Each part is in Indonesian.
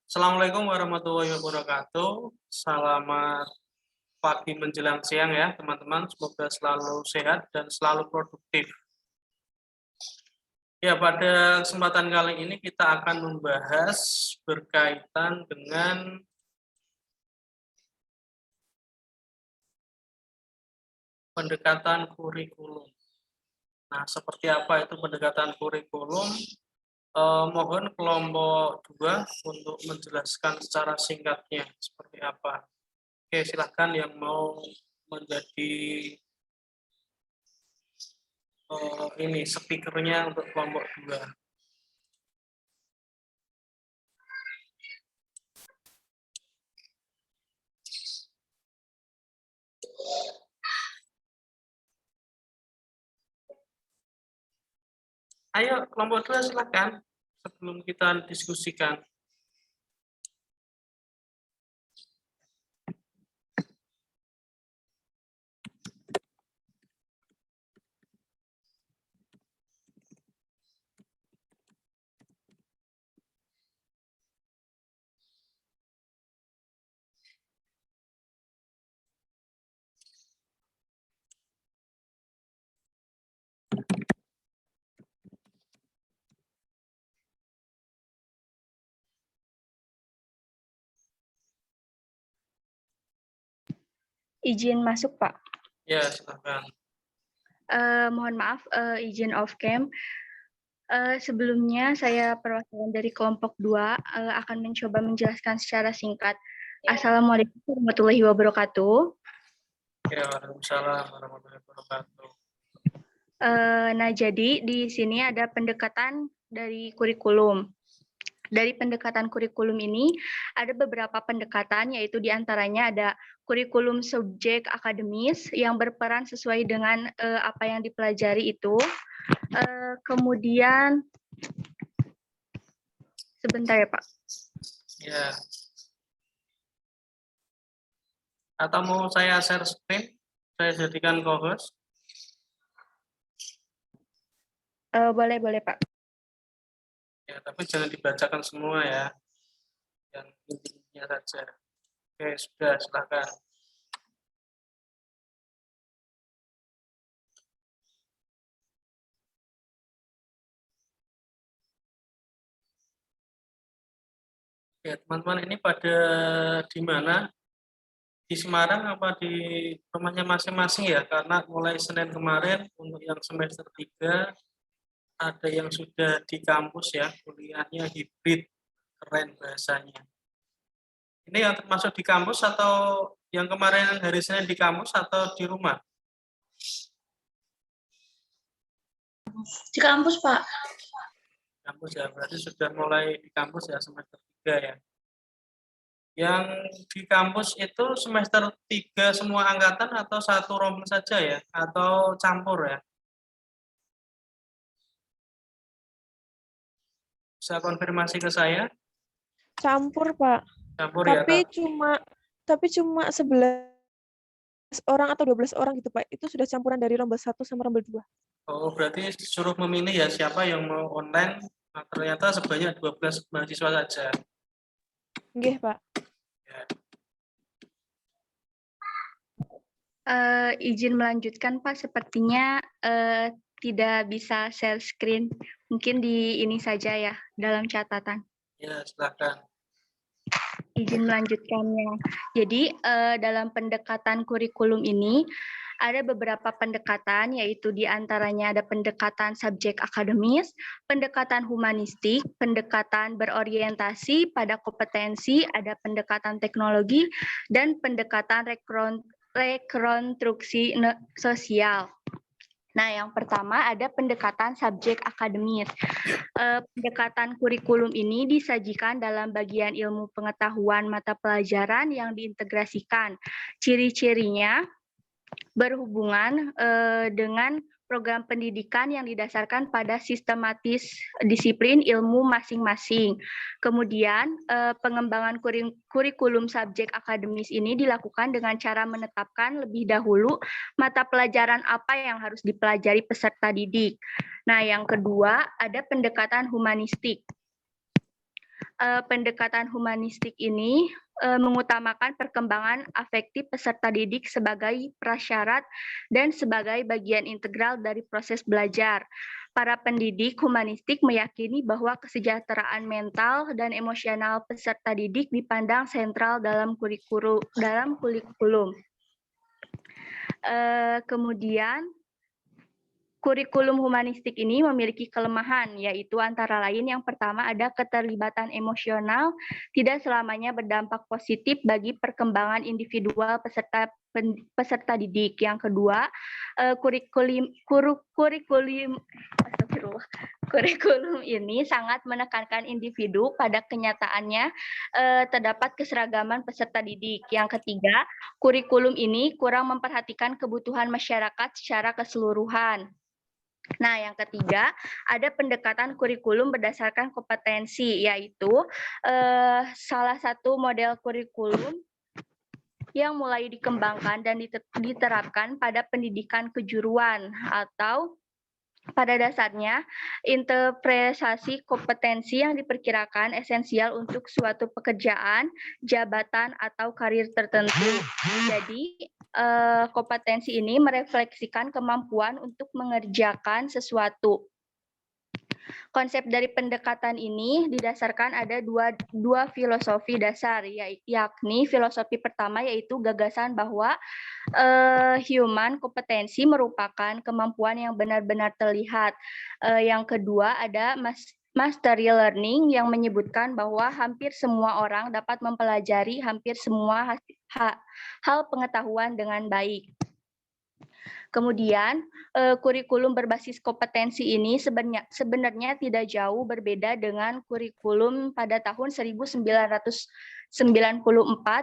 Assalamualaikum warahmatullahi wabarakatuh. Selamat pagi menjelang siang ya teman-teman. Semoga selalu sehat dan selalu produktif. Ya, pada kesempatan kali ini kita akan membahas berkaitan dengan pendekatan kurikulum. Nah, seperti apa itu pendekatan kurikulum? Mohon kelompok 2 untuk menjelaskan secara singkatnya seperti apa. Oke, silahkan yang mau menjadi ini speakernya untuk kelompok 2. Ayo kelompok 2 silahkan sebelum kita diskusikan. Izin masuk, Pak. Ya, silahkan. Mohon maaf, izin off cam. Sebelumnya saya perwakilan dari kelompok 2 akan mencoba menjelaskan secara singkat. Assalamualaikum warahmatullahi wabarakatuh. Ya, waalaikumsalam warahmatullahi wabarakatuh. Nah, jadi di sini ada pendekatan dari kurikulum. Dari pendekatan kurikulum ini ada beberapa pendekatan, yaitu diantaranya ada kurikulum subjek akademis yang berperan sesuai dengan apa yang dipelajari itu. Kemudian, sebentar ya Pak. Ya. Atau mau saya share screen? Saya jadikan co-host. Boleh Pak. Ya, tapi jangan dibacakan semua ya. Yang intinya saja. Oke, sudah, silahkan. Ya, teman-teman ini pada di mana? Di Semarang apa di rumahnya masing-masing ya? Karena mulai Senin kemarin untuk yang semester 3 ada yang sudah di kampus ya, kuliahnya hibrid, keren bahasanya. Ini yang termasuk di kampus atau yang kemarin hari Senin di kampus atau di rumah? Di kampus, Pak. Kampus ya, berarti sudah mulai di kampus ya semester 3 ya. Yang di kampus itu semester 3 semua angkatan atau satu rombongan saja ya? Atau campur ya? Bisa konfirmasi ke saya? Campur, Pak. Campur ya? Tapi cuma 11 orang atau 12 orang gitu, Pak. Itu sudah campuran dari rombel 1 sama rombel 2. Oh, berarti suruh memilih ya siapa yang mau online. Nah, ternyata sebanyak 12 mahasiswa saja. Nggih, Pak. Ya. Izin melanjutkan, Pak. Sepertinya tidak bisa share screen. Mungkin di ini saja ya, dalam catatan. Ya, silakan. Izin melanjutkannya. Jadi, dalam pendekatan kurikulum ini, ada beberapa pendekatan, yaitu diantaranya ada pendekatan subjek akademis, pendekatan humanistik, pendekatan berorientasi pada kompetensi, ada pendekatan teknologi, dan pendekatan rekonstruksi sosial. Nah, yang pertama ada pendekatan subjek akademis. Pendekatan kurikulum ini disajikan dalam bagian ilmu pengetahuan mata pelajaran yang diintegrasikan. Ciri-cirinya berhubungan dengan program pendidikan yang didasarkan pada sistematis disiplin ilmu masing-masing. Kemudian pengembangan kurikulum subjek akademis ini dilakukan dengan cara menetapkan lebih dahulu mata pelajaran apa yang harus dipelajari peserta didik. Nah, yang kedua ada pendekatan humanistik. pendekatan humanistik ini mengutamakan perkembangan afektif peserta didik sebagai prasyarat dan sebagai bagian integral dari proses belajar. Para pendidik humanistik meyakini bahwa kesejahteraan mental dan emosional peserta didik dipandang sentral dalam kurikulum. Kemudian kurikulum humanistik ini memiliki kelemahan, yaitu antara lain yang pertama ada keterlibatan emosional, tidak selamanya berdampak positif bagi perkembangan individual peserta didik. Yang kedua, kurikulum ini sangat menekankan individu, pada kenyataannya terdapat keseragaman peserta didik. Yang ketiga, kurikulum ini kurang memperhatikan kebutuhan masyarakat secara keseluruhan. Nah, yang ketiga, ada pendekatan kurikulum berdasarkan kompetensi, yaitu salah satu model kurikulum yang mulai dikembangkan dan diterapkan pada pendidikan kejuruan, atau pada dasarnya interpretasi kompetensi yang diperkirakan esensial untuk suatu pekerjaan, jabatan, atau karir tertentu. Jadi, kompetensi ini merefleksikan kemampuan untuk mengerjakan sesuatu. Konsep dari pendekatan ini didasarkan ada dua filosofi dasar, yakni filosofi pertama yaitu gagasan bahwa human kompetensi merupakan kemampuan yang benar-benar terlihat. Yang kedua ada mastery learning yang menyebutkan bahwa hampir semua orang dapat mempelajari hampir semua hal pengetahuan dengan baik. Kemudian, kurikulum berbasis kompetensi ini sebenarnya tidak jauh berbeda dengan kurikulum pada tahun 1994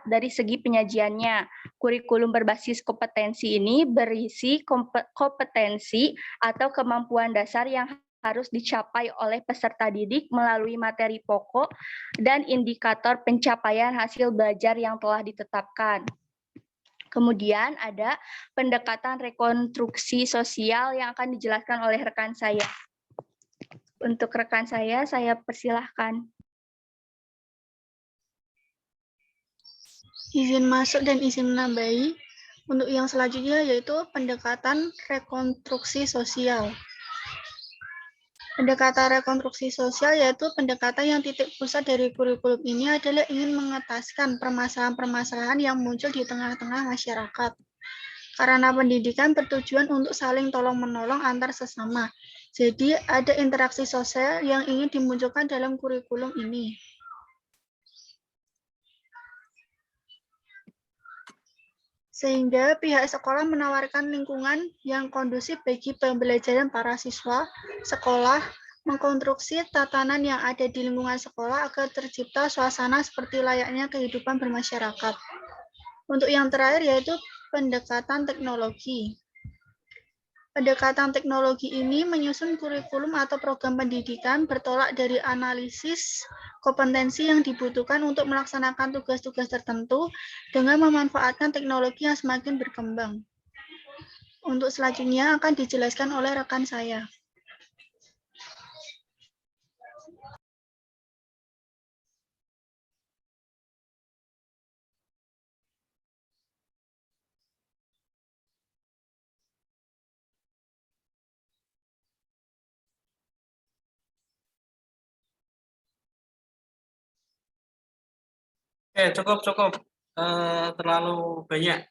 dari segi penyajiannya. Kurikulum berbasis kompetensi ini berisi kompetensi atau kemampuan dasar yang harus dicapai oleh peserta didik melalui materi pokok dan indikator pencapaian hasil belajar yang telah ditetapkan. Kemudian ada pendekatan rekonstruksi sosial yang akan dijelaskan oleh rekan saya. Untuk rekan saya persilahkan. Izin masuk dan izin menambahi. Untuk yang selanjutnya yaitu pendekatan rekonstruksi sosial. Pendekatan rekonstruksi sosial yaitu pendekatan yang titik pusat dari kurikulum ini adalah ingin mengetaskan permasalahan-permasalahan yang muncul di tengah-tengah masyarakat. Karena pendidikan bertujuan untuk saling tolong-menolong antar sesama. Jadi ada interaksi sosial yang ingin dimunculkan dalam kurikulum ini. Sehingga pihak sekolah menawarkan lingkungan yang kondusif bagi pembelajaran para siswa, sekolah, mengkonstruksi tatanan yang ada di lingkungan sekolah agar tercipta suasana seperti layaknya kehidupan bermasyarakat. Untuk yang terakhir yaitu pendekatan teknologi. Pendekatan teknologi ini menyusun kurikulum atau program pendidikan bertolak dari analisis kompetensi yang dibutuhkan untuk melaksanakan tugas-tugas tertentu dengan memanfaatkan teknologi yang semakin berkembang. Untuk selanjutnya akan dijelaskan oleh rekan saya. Cukup. Terlalu banyak.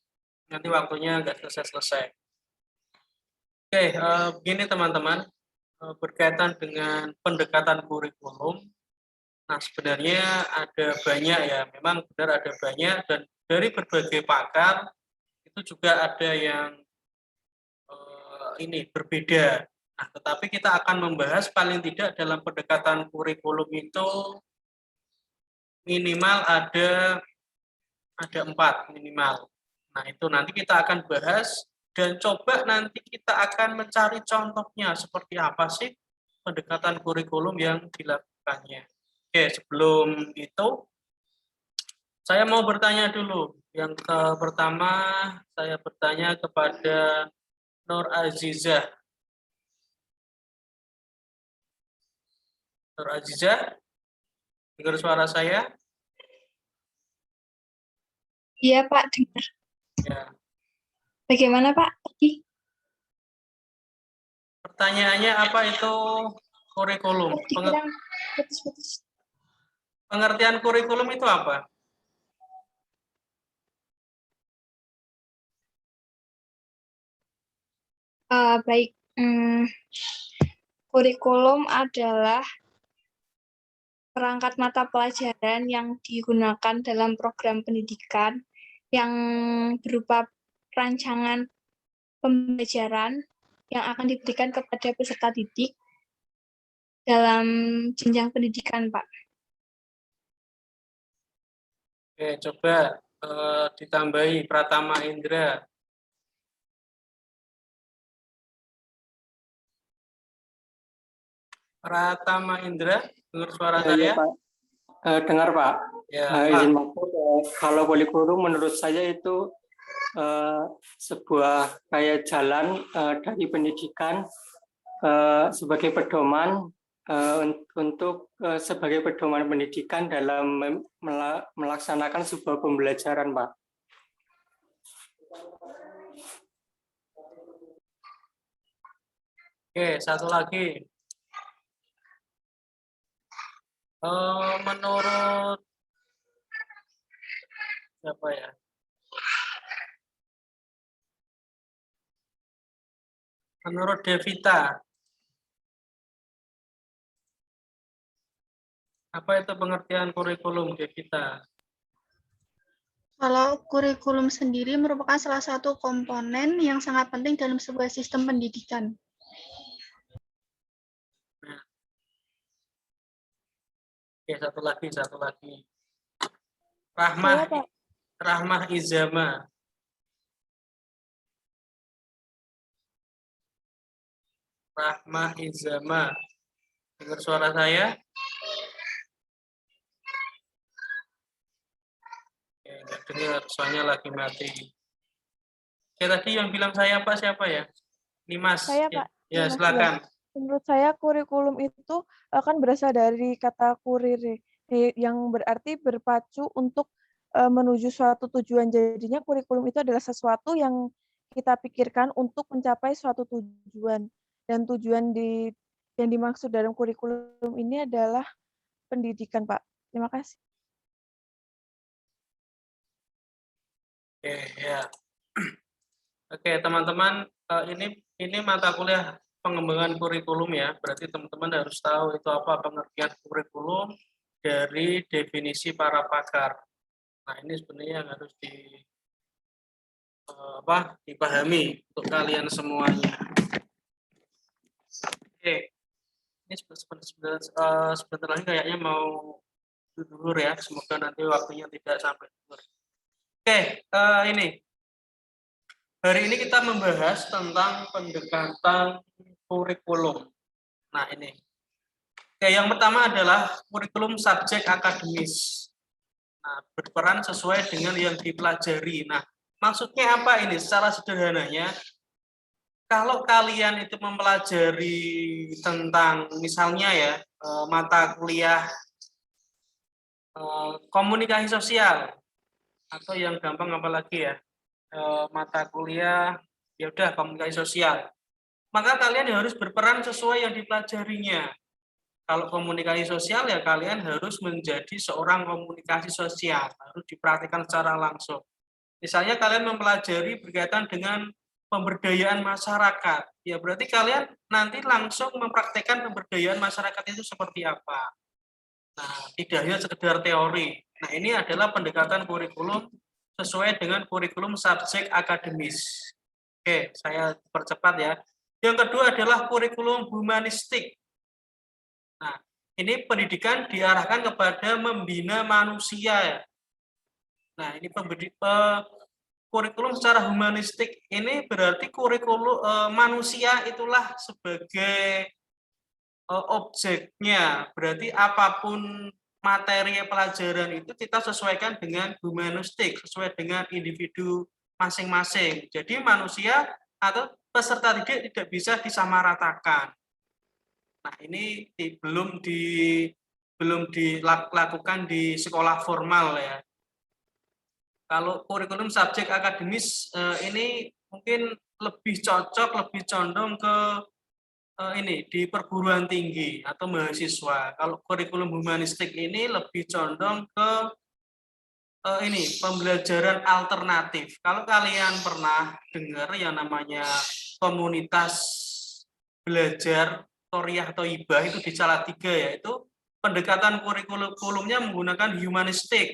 Nanti waktunya nggak selesai. Begini teman-teman, berkaitan dengan pendekatan kurikulum. Nah, sebenarnya ada banyak ya, memang benar ada banyak, dan dari berbagai pakar itu juga ada yang berbeda. Nah, tetapi kita akan membahas paling tidak dalam pendekatan kurikulum itu minimal ada 4 minimal. Nah, itu nanti kita akan bahas dan coba nanti kita akan mencari contohnya seperti apa sih pendekatan kurikulum yang dilakukannya. Sebelum itu saya mau bertanya dulu. Yang pertama saya bertanya kepada Nur Azizah. Nur Azizah? Dengar suara saya? Iya, Pak. Dengar. Ya. Bagaimana, Pak? Tadi Pertanyaannya apa itu kurikulum? dibilang putus-putus. Pengertian kurikulum itu apa? Baik. Kurikulum adalah perangkat mata pelajaran yang digunakan dalam program pendidikan yang berupa rancangan pembelajaran yang akan diberikan kepada peserta didik dalam jenjang pendidikan, Pak. Oke, coba ditambahi Pratama Indra. Pratama Indra, dengar suara Iya, saya? Pak. Dengar, Pak. Ya, Izin Pak. maksud, kalau kurikulum menurut saya itu sebuah kayak jalan dari pendidikan sebagai pedoman untuk sebagai pedoman pendidikan dalam melaksanakan sebuah pembelajaran, Pak. Oke, satu lagi. Menurut siapa ya? Menurut Devita, apa itu pengertian kurikulum, Devita? Kalau kurikulum sendiri merupakan salah satu komponen yang sangat penting dalam sebuah sistem pendidikan. Oke, satu lagi. Saya, Pak. Rahmah Izama. Rahmah Izama. Dengar suara saya? Oke, nggak dengar, soalnya lagi mati. Oke, tadi yang bilang saya Pak siapa ya? Nimas. Saya, Ya, Pak. ya Mas, silakan. Menurut saya kurikulum itu akan berasal dari kata kurire yang berarti berpacu untuk menuju suatu tujuan. Jadinya kurikulum itu adalah sesuatu yang kita pikirkan untuk mencapai suatu tujuan. Dan tujuan yang dimaksud dalam kurikulum ini adalah pendidikan, Pak. Terima kasih. Oke, ya. Oke, teman-teman, ini mata kuliah pengembangan kurikulum ya. Berarti teman-teman harus tahu itu apa pengertian kurikulum dari definisi para pakar. Nah, ini sebenarnya yang harus dipahami untuk kalian semuanya. Oke, ini sebentar lagi kayaknya mau tidur ya. Semoga nanti waktunya tidak sampai tidur. Oke, ini. Hari ini kita membahas tentang pendekatan kurikulum. Nah, ini. Oke, yang pertama adalah kurikulum subjek akademis. Nah, berperan sesuai dengan yang dipelajari. Nah, maksudnya apa ini? Secara sederhananya, kalau kalian itu mempelajari tentang misalnya ya mata kuliah komunikasi sosial atau yang gampang apalagi ya mata kuliah ya udah komunikasi sosial, maka kalian harus berperan sesuai yang dipelajarinya. Kalau komunikasi sosial ya kalian harus menjadi seorang komunikasi sosial, harus dipraktikkan secara langsung. Misalnya kalian mempelajari berkaitan dengan pemberdayaan masyarakat, ya berarti kalian nanti langsung mempraktikkan pemberdayaan masyarakat itu seperti apa. Nah, tidak hanya sekedar teori. Nah, ini adalah pendekatan kurikulum sesuai dengan kurikulum subjek akademis. Oke, saya percepat ya. Yang kedua adalah kurikulum humanistik. Nah, ini pendidikan diarahkan kepada membina manusia. Nah, ini kurikulum secara humanistik ini berarti kurikulum manusia itulah sebagai objeknya. Berarti apapun materi pelajaran itu kita sesuaikan dengan humanistik, sesuai dengan individu masing-masing. Jadi manusia atau peserta didik tidak bisa disamaratakan. Nah, ini belum belum dilakukan di sekolah formal ya. Kalau kurikulum subjek akademis ini mungkin lebih cocok, lebih condong ke ini di perguruan tinggi atau mahasiswa. Kalau kurikulum humanistik ini lebih condong ke ini pembelajaran alternatif. Kalau kalian pernah dengar yang namanya komunitas belajar Toriah atau Ibah itu di Salatiga ya, itu pendekatan kurikulumnya menggunakan humanistik.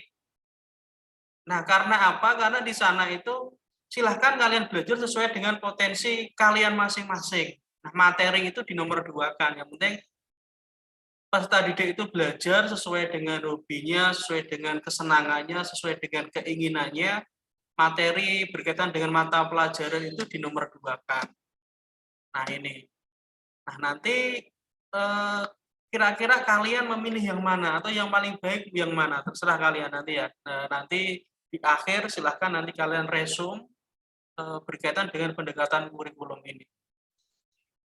Nah, karena apa? Karena di sana itu silahkan kalian belajar sesuai dengan potensi kalian masing-masing. Nah, materi itu dinomor 2-kan. Yang penting peserta didik itu belajar sesuai dengan hobinya, sesuai dengan kesenangannya, sesuai dengan keinginannya. Materi berkaitan dengan mata pelajaran itu dinomor 2-kan. Nah, ini. Nah, nanti kira-kira kalian memilih yang mana atau yang paling baik yang mana? Terserah kalian nanti ya. Nanti di akhir silahkan nanti kalian resume berkaitan dengan pendekatan kurikulum ini.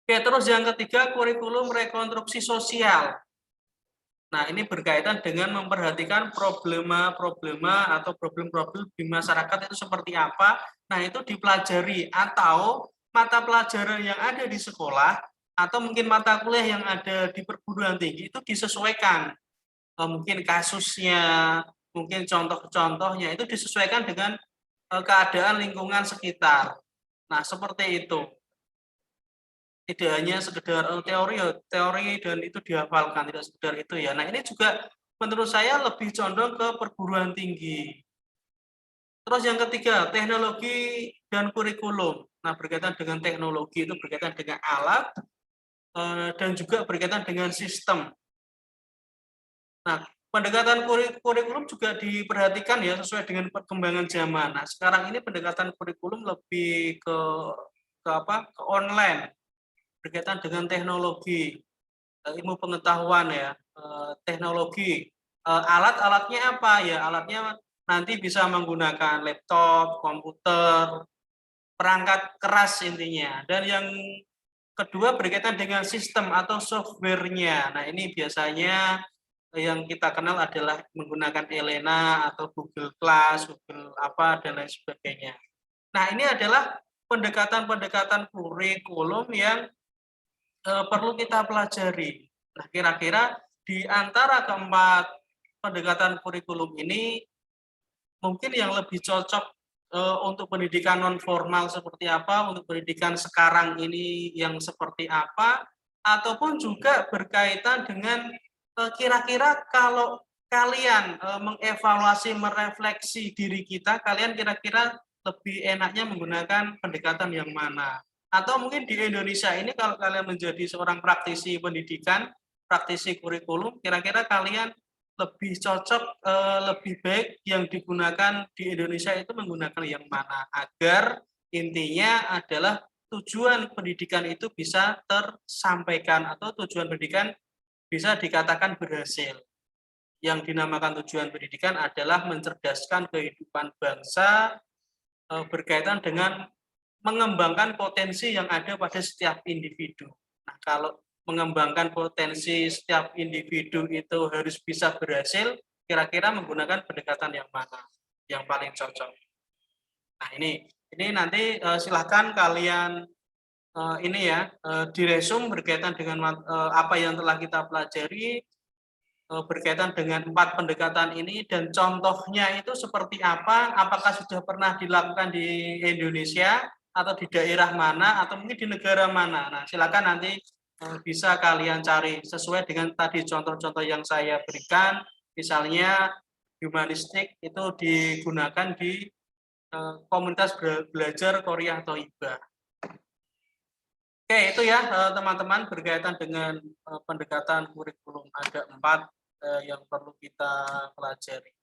Oke, terus yang ketiga kurikulum rekonstruksi sosial. Nah, ini berkaitan dengan memperhatikan problema-problema atau problem-problem di masyarakat itu seperti apa. Nah, itu dipelajari atau mata pelajaran yang ada di sekolah atau mungkin mata kuliah yang ada di perguruan tinggi itu disesuaikan. Mungkin kasusnya, mungkin contoh-contohnya itu disesuaikan dengan keadaan lingkungan sekitar. Nah, seperti itu. Tidak hanya sekedar teori dan itu dihafalkan, tidak sekedar itu ya. Nah, ini juga menurut saya lebih condong ke perguruan tinggi. Terus yang ketiga, teknologi dan kurikulum. Nah, berkaitan dengan teknologi itu berkaitan dengan alat dan juga berkaitan dengan sistem. Nah, pendekatan kurikulum juga diperhatikan ya sesuai dengan perkembangan zaman. Nah, sekarang ini pendekatan kurikulum lebih ke online. Berkaitan dengan teknologi, ilmu pengetahuan ya, teknologi. Alat-alatnya apa ya? Alatnya nanti bisa menggunakan laptop, komputer, perangkat keras intinya. Dan yang kedua berkaitan dengan sistem atau software-nya. Nah, ini biasanya yang kita kenal adalah menggunakan Elena atau Google Class, Google apa, dan lain sebagainya. Nah, ini adalah pendekatan-pendekatan kurikulum yang perlu kita pelajari. Nah, kira-kira di antara keempat pendekatan kurikulum ini, mungkin yang lebih cocok untuk pendidikan non formal seperti apa, untuk pendidikan sekarang ini yang seperti apa, ataupun juga berkaitan dengan kira-kira kalau kalian mengevaluasi, merefleksi diri kita, kalian kira-kira lebih enaknya menggunakan pendekatan yang mana? Atau mungkin di Indonesia ini kalau kalian menjadi seorang praktisi pendidikan, praktisi kurikulum, kira-kira kalian lebih cocok, lebih baik yang digunakan di Indonesia itu menggunakan yang mana? Agar intinya adalah tujuan pendidikan itu bisa tersampaikan atau tujuan pendidikan bisa dikatakan berhasil. Yang dinamakan tujuan pendidikan adalah mencerdaskan kehidupan bangsa berkaitan dengan mengembangkan potensi yang ada pada setiap individu. Nah, kalau mengembangkan potensi setiap individu itu harus bisa berhasil, kira-kira menggunakan pendekatan yang mana yang paling cocok. Nah, ini nanti silahkan kalian ini ya diresum berkaitan dengan apa yang telah kita pelajari berkaitan dengan 4 pendekatan ini dan contohnya itu seperti apa, apakah sudah pernah dilakukan di Indonesia atau di daerah mana atau mungkin di negara mana. Nah, silakan nanti bisa kalian cari sesuai dengan tadi contoh-contoh yang saya berikan, misalnya humanistik itu digunakan di komunitas belajar Toriah atau Ibah. Oke, itu ya teman-teman berkaitan dengan pendekatan kurikulum ada 4 yang perlu kita pelajari.